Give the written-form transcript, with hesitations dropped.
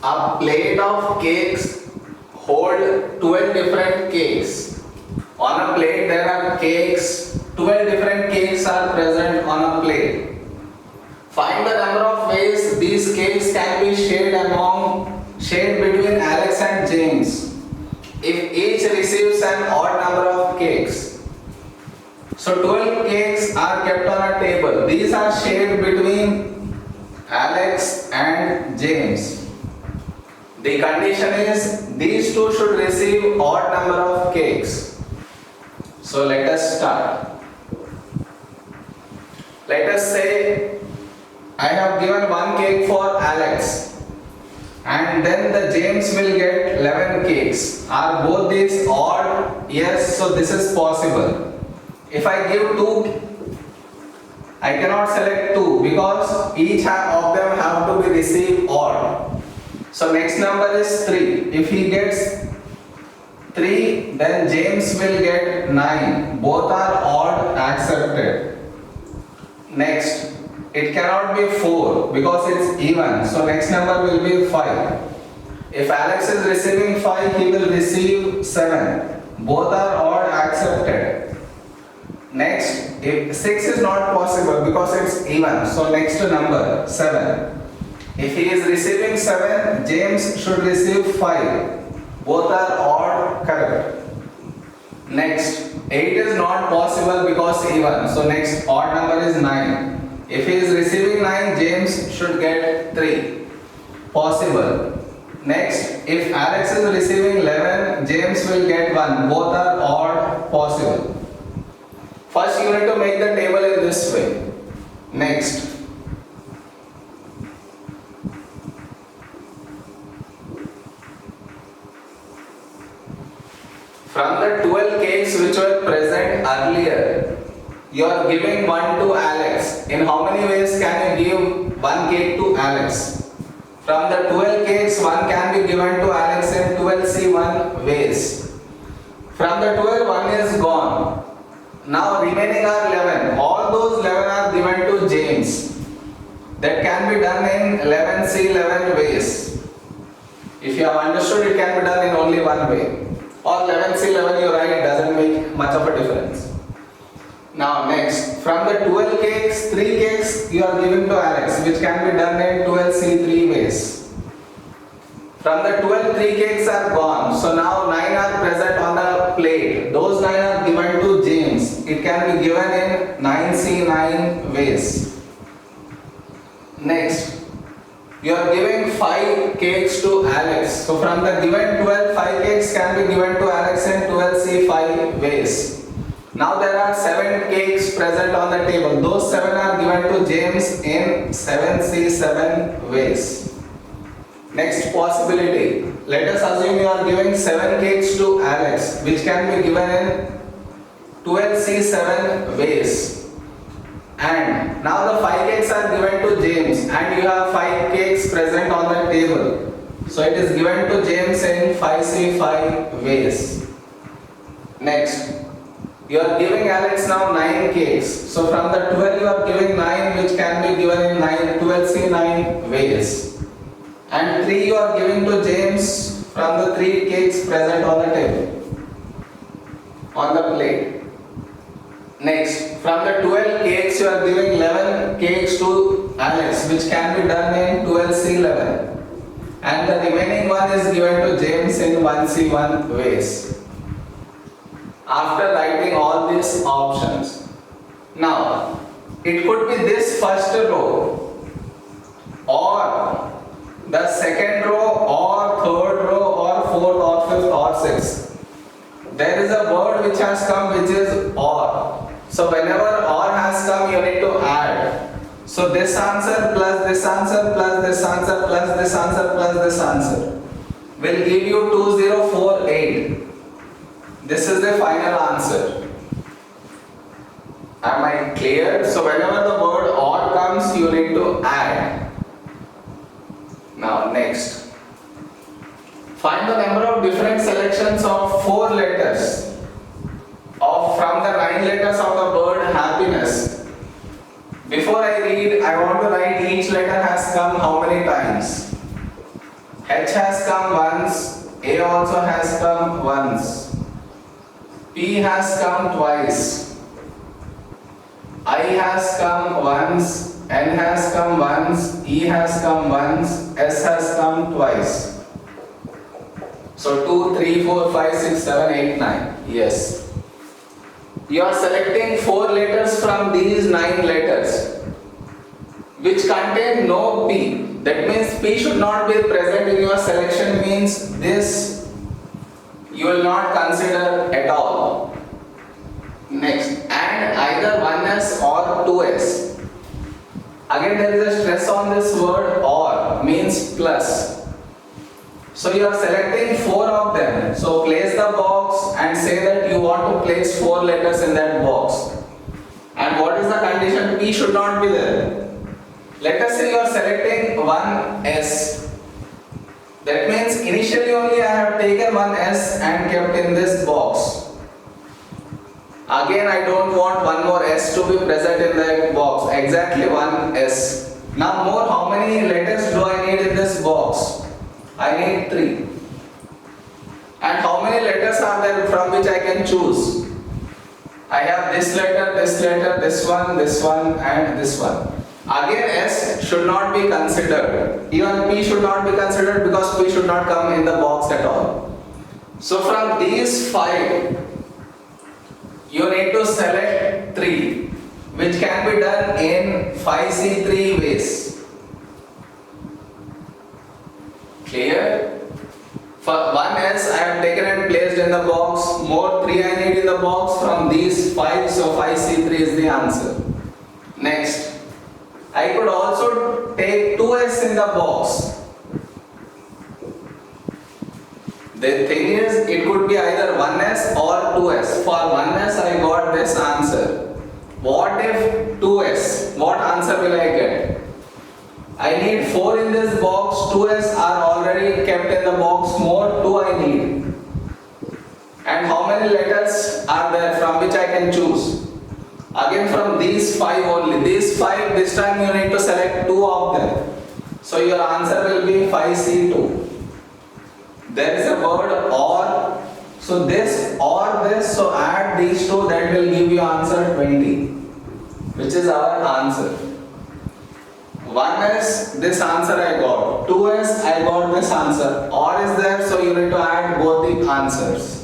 A plate of cakes hold 12 different cakes. On a plate there are cakes, 12 different cakes are present on a plate. Find the number of ways these cakes can be shared between Alex and James if each receives an odd number of cakes. So 12 cakes are kept on a table. These are shared between Alex and James. The condition is these two should receive odd number of cakes. So let us start. Let us say I have given one cake for Alex and then the James will get 11 cakes. Are both these odd? Yes, so this is possible. If I give 2, I cannot select 2 because each of them have to be received odd. So next number is 3. If he gets 3, then James will get 9. Both are odd, accepted. Next, it cannot be 4 because it's even. So next number will be 5. If Alex is receiving 5, he will receive 7. Both are odd, accepted. Next, if 6 is not possible because it's even. So next number 7. If he is receiving 7, James should receive 5. Both are odd, correct. Next, 8 is not possible because even. So next odd number is 9. If he is receiving 9, James should get 3. Possible. Next, if Alex is receiving 11, James will get 1. Both are odd, possible. First you need to make the table in this way. Next, from the 12 cakes which were present earlier, you are giving 1 to Alex. In how many ways can you give 1 cake to Alex? From the 12 cakes, 1 can be given to Alex in 12C1 ways. From the 12, 1 is gone. Now remaining are 11. All those 11 are given to James. That can be done in 11C11 ways. If you have understood, it can be done in only one way. Or 11C11 you write, doesn't make much of a difference. Now next, from the 12 cakes, 3 cakes you are giving to Alex, which can be done in 12C3 ways. From the 12, 3 cakes are gone. So now 9 are present on the plate. Those 9 are given to James. It can be given in 9C9 ways. Next, you are giving 5 cakes to Alex. So from the given 12, 5 cakes can be given to Alex in 12C5 ways. Now there are 7 cakes present on the table. Those 7 are given to James in 7C7 ways. Next possibility. Let us assume you are giving 7 cakes to Alex, which can be given in 12C7 ways. And now the 5 cakes are given to James and you have 5 cakes present on the table. So it is given to James in 5C5 ways. Next, you are giving Alex now 9 cakes. So from the 12 you are giving 9, which can be given in 12C9 ways. And 3 you are giving to James from the 3 cakes present on the table, on the plate. Next, from the 12 cakes you are giving 11 cakes to Alex, which can be done in 12C11. And the remaining one is given to James in 1C1 ways. After writing all these options, now it could be this first row or the second row or third row or fourth or fifth or sixth. There is a word which has come which is or. So whenever or has come, you need to add. So this answer plus this answer plus this answer plus this answer plus this answer will give you 2048. This is the final answer. Am I clear? So whenever the word or comes, you need to add. Now next, find the number of different selections of 4 letters from the 9 letters of the word happiness. Before I read, I want to write each letter has come how many times. H has come once, A also has come once, P has come twice, I has come once, N has come once, E has come once, S has come twice. So 2, 3, 4, 5, 6, 7, 8, 9. Yes. You are selecting 4 letters from these 9 letters which contain no P. That means P should not be present in your selection, means this you will not consider at all. Next, and either 1s or 2s. Again there is a stress on this word or, means plus. So you are selecting 4 of them. So place the box and say that you want to place 4 letters in that box. And what is the condition? P should not be there. Let us say you are selecting 1s. That means initially only I have taken 1s and kept in this box. Again I don't want one more s to be present in the box. Exactly 1s. Now more, how many letters do I need in this box? I need 3. And how many letters are there from which I can choose? I have this letter, this one and this one. Again S should not be considered. Even P should not be considered because P should not come in the box at all. So from these 5, you need to select 3, which can be done in 5C3 ways. Clear? For 1s I have taken and placed in the box, more 3 I need in the box from these 5, so 5C3 is the answer. Next, I could also take 2s in the box. The thing is, it could be either 1s or 2s. For 1s I got this answer. What if 2s? What answer will I get? I need 4 in this box, 2s are already kept in the box, more 2 I need. And how many letters are there from which I can choose? Again from these 5 only. These 5, this time you need to select 2 of them. So your answer will be 5C2. There is a word or. So this or this, so add these 2, that will give you answer 20. Which is our answer. 1s, this answer I got. 2s, I got this answer. Or is there, so you need to add both the answers.